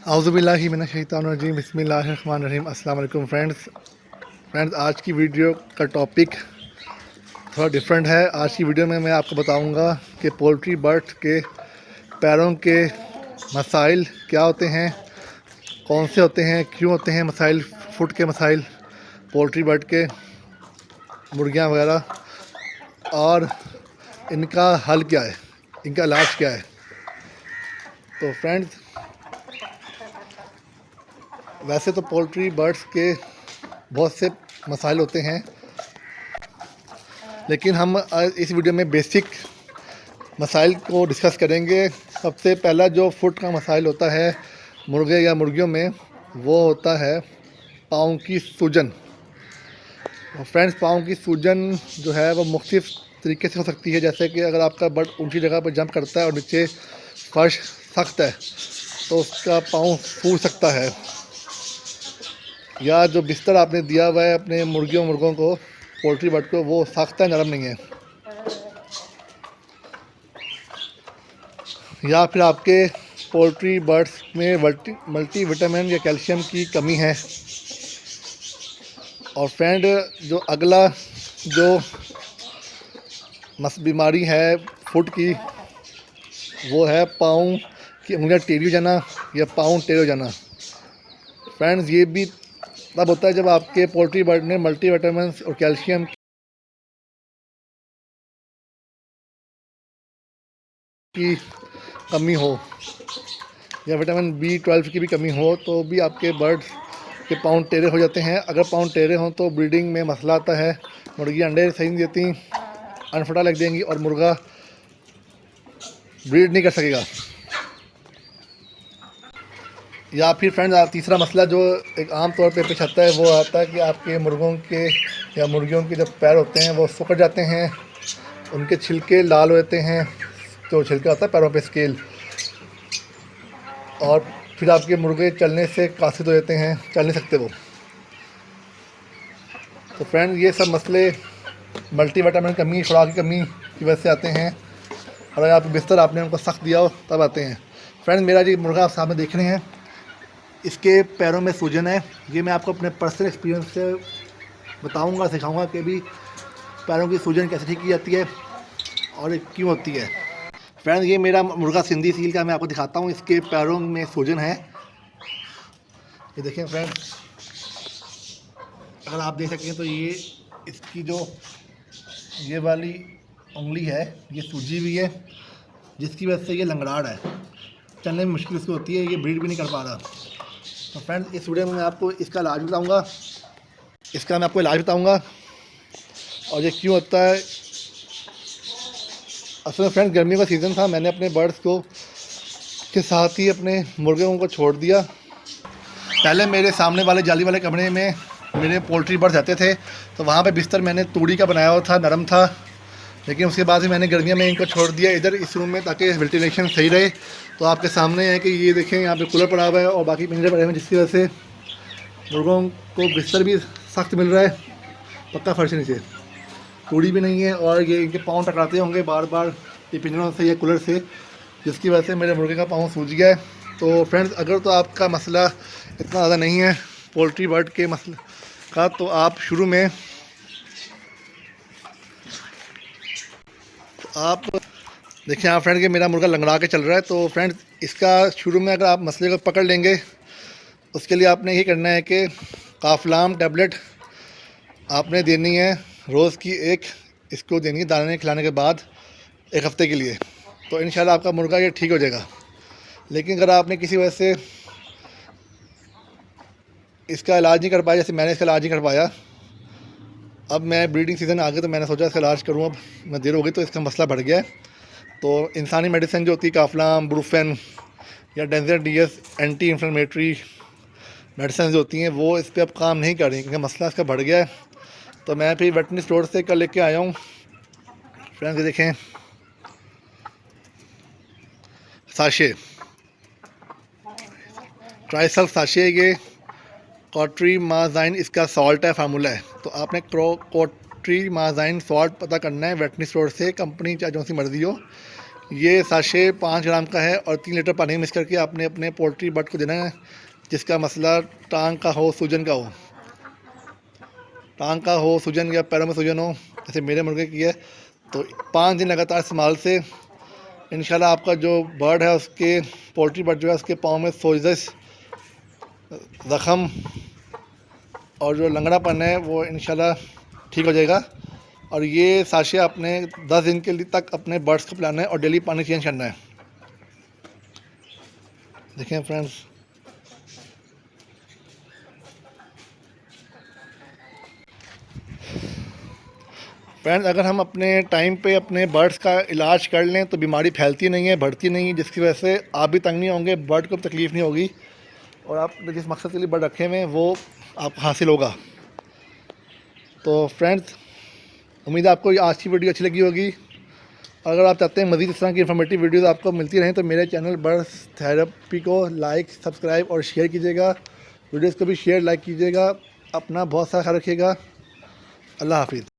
औज़ुबिल्लाहि मिनश्शैतानिर्रजीम बिस्मिल्लाहिर्रहमानिर्रहीम। अस्सलाम वालेकुम फ्रेंड्स, आज की वीडियो का टॉपिक थोड़ा डिफरेंट है। आज की वीडियो में मैं आपको बताऊंगा कि पोल्ट्री बर्ड्स के पैरों के मसाइल क्या होते हैं, कौन से होते हैं, क्यों होते हैं मसाइल, फुट के मसाइल पोल्ट्री बर्ड के, मुर्गियां वगैरह, और इनका हल क्या है, इनका इलाज क्या है। तो फ्रेंड्स, वैसे तो पोल्ट्री बर्ड्स के बहुत से मसाइल होते हैं, लेकिन हम इस वीडियो में बेसिक मसाइल को डिस्कस करेंगे। सबसे पहला जो फुट का मसाइल होता है मुर्गे या मुर्गियों में, वो होता है पाँव की सूजन। फ्रेंड्स, पाँव की सूजन जो है वो मुख्तलिफ तरीके से हो सकती है। जैसे कि अगर आपका बर्ड ऊंची जगह पर जंप करता है और नीचे फर्श सख्त है तो उसका पाँव फूल सकता है, या जो बिस्तर आपने दिया हुआ है अपने मुर्गों को, पोल्ट्री बर्ड को, वो सख्त है, नरम नहीं है, या फिर आपके पोल्ट्री बर्ड्स में मल्टी विटामिन या कैल्शियम की कमी है। और फ्रेंड, जो अगला जो बीमारी है फुट की, वो है पाँव की उंगलियां टेढ़ी हो जाना या पाँव टेढ़े हो जाना। फ्रेंड्स, ये भी तब होता है जब आपके पोल्ट्री बर्ड में मल्टी विटामिन और कैल्शियम की कमी हो, या विटामिन B12 की भी कमी हो, तो भी आपके बर्ड्स के पाँव टेढ़े हो जाते हैं। अगर पाँव टेढ़े हों तो ब्रीडिंग में मसला आता है, मुर्गी अंडे सही नहीं देती, अनफटा लग देंगी और मुर्गा ब्रीड नहीं कर सकेगा। या फिर फ्रेंड्स, तीसरा मसला जो एक आम तौर पे पेश आता है, वो आता है कि आपके मुर्गों के या मुर्गियों के जो पैर होते हैं वो सूख जाते हैं, उनके छिलके लाल होते हैं, तो छिलका होता है पैरों पे स्केल, और फिर आपके मुर्गे चलने से कासिर हो जाते हैं, चल नहीं सकते वो। तो फ्रेंड, ये सब मसले मल्टी विटामिन कमी, खुराक की कमी की वजह से आते हैं, और अगर आप बिस्तर आपने उनको सख्त दिया हो तब आते हैं। फ्रेंड, मेरा जो मुर्गा आप सामने देख रहे हैं, इसके पैरों में सूजन है। ये मैं आपको अपने पर्सनल एक्सपीरियंस से बताऊंगा, सिखाऊंगा कि भी पैरों की सूजन कैसे ठीक की जाती है और क्यों होती है। फ्रेंड्स, ये मेरा मुर्गा सिंधी सील का मैं आपको दिखाता हूँ। इसके पैरों में सूजन है, ये देखें फ्रेंड्स, अगर आप देख सकें तो ये इसकी जो ये वाली उंगली है ये सूजी हुई है, जिसकी वजह से ये लंगड़ाड़ है, चलने में मुश्किल इसको होती है, ये ब्रीड भी नहीं कर पा रहा। तो फ्रेंड्स, इस वीडियो में मैं आपको इसका इलाज बताऊँगा, और ये क्यों होता है। असल में फ्रेंड्स, गर्मियों का सीज़न था, मैंने अपने बर्ड्स को के साथ ही अपने मुर्गों को छोड़ दिया। पहले मेरे सामने वाले जाली वाले कमरे में मेरे पोल्ट्री बर्ड्स रहते थे, तो वहाँ पे बिस्तर मैंने तूड़ी का बनाया हुआ था, नरम था, लेकिन उसके बाद ही मैंने गर्मियों में इनको छोड़ दिया इधर इस रूम में, ताकि वेंटिलेशन सही रहे। तो आपके सामने है कि ये देखें, यहाँ पे कूलर पड़ा हुआ है और बाकी पिंजरे पड़े हुए हैं, जिसकी वजह से मुर्गों को बिस्तर भी सख्त मिल रहा है, पक्का फर्श नीचे, तूड़ी भी नहीं है, और ये इनके पाँव टकराते होंगे बार बार ये पिंजरों से या कूलर से, जिसकी वजह से मेरे मुर्गे का पाँव सूज गया है। तो फ्रेंड्स, अगर तो आपका मसला इतना ज़्यादा नहीं है पोल्ट्री बर्ड के मसले का, तो आप शुरू में आप देखिए, आप फ्रेंड, कि मेरा मुर्गा लंगड़ा के चल रहा है। तो फ्रेंड्स, इसका शुरू में अगर आप मसले को पकड़ लेंगे, उसके लिए आपने ये करना है कि काफलाम टैबलेट आपने देनी है, रोज़ की एक इसको देनी है दाने खिलाने के बाद 1 हफ़्ते के लिए। तो इंशाल्लाह आपका मुर्गा ये ठीक हो जाएगा। लेकिन अगर आपने किसी वजह से इसका इलाज नहीं कर पाया, जैसे मैंने इसका इलाज नहीं कर पाया, अब मैं ब्रीडिंग सीज़न आ गया तो मैंने सोचा इसका इलाज करूँ, अब मैं देर हो गई तो इसका मसला बढ़ गया है। तो इंसानी मेडिसिन जो होती है, काफलाम, ब्रूफेन या danger DS anti inflammatory medicine जो होती हैं, वो इस पर अब काम नहीं कर रही, क्योंकि मसला इसका बढ़ गया है। तो मैं फिर वेटनरी स्टोर से कल लेके आया हूँ। फ्रेंड्स, देखें, साशे, ट्राइसल साशे, ये कोट्रीमाज़ाइन इसका सॉल्ट है, फार्मूला है। तो आपने कोट्रीमाज़ाइन सॉल्ट पता करना है वेटनरी स्टोर से, कंपनी चाहे जो सी मर्ज़ी हो, ये साशे 5 ग्राम का है और 3 लीटर पानी मिक्स करके आपने अपने पोल्ट्री बर्ड को देना है, जिसका मसला टांग का हो, सूजन का हो, टांग का हो, सूजन या पैरों में सूजन हो, जैसे मेरे मुर्गे की है। तो 5 दिन लगातार इस्तेमाल से इंशाल्लाह आपका जो बर्ड है, उसके पोल्ट्री बर्ड जो है, उसके पाँव में सोजिश, ज़ख़म और जो लंगड़ापन है वो इंशाल्लाह ठीक हो जाएगा। और ये साशे आपने 10 दिन के लिए तक अपने बर्ड्स को पिलाना है और डेली पानी चेंज करना है। देखें फ्रेंड्स, अगर हम अपने टाइम पे अपने बर्ड्स का इलाज कर लें तो बीमारी फैलती नहीं है, बढ़ती नहीं है, जिसकी वजह से आप भी तंग नहीं होंगे, बर्ड को भी तकलीफ़ नहीं होगी और आप जिस मकसद के लिए बर्ड रखे हुए हैं वो आपको हासिल होगा। तो फ्रेंड्स, उम्मीद है आपको आज की वीडियो अच्छी लगी होगी। अगर आप चाहते हैं मज़ीद इस तरह की इन्फॉर्मेटिव वीडियोज़ आपको मिलती रहें तो मेरे चैनल बर्ड्स थेरेपी को लाइक, सब्सक्राइब और शेयर कीजिएगा। वीडियोज़ को भी शेयर, लाइक कीजिएगा। अपना बहुत सारा ख्याल रखिएगा। अल्लाह हाफिज़।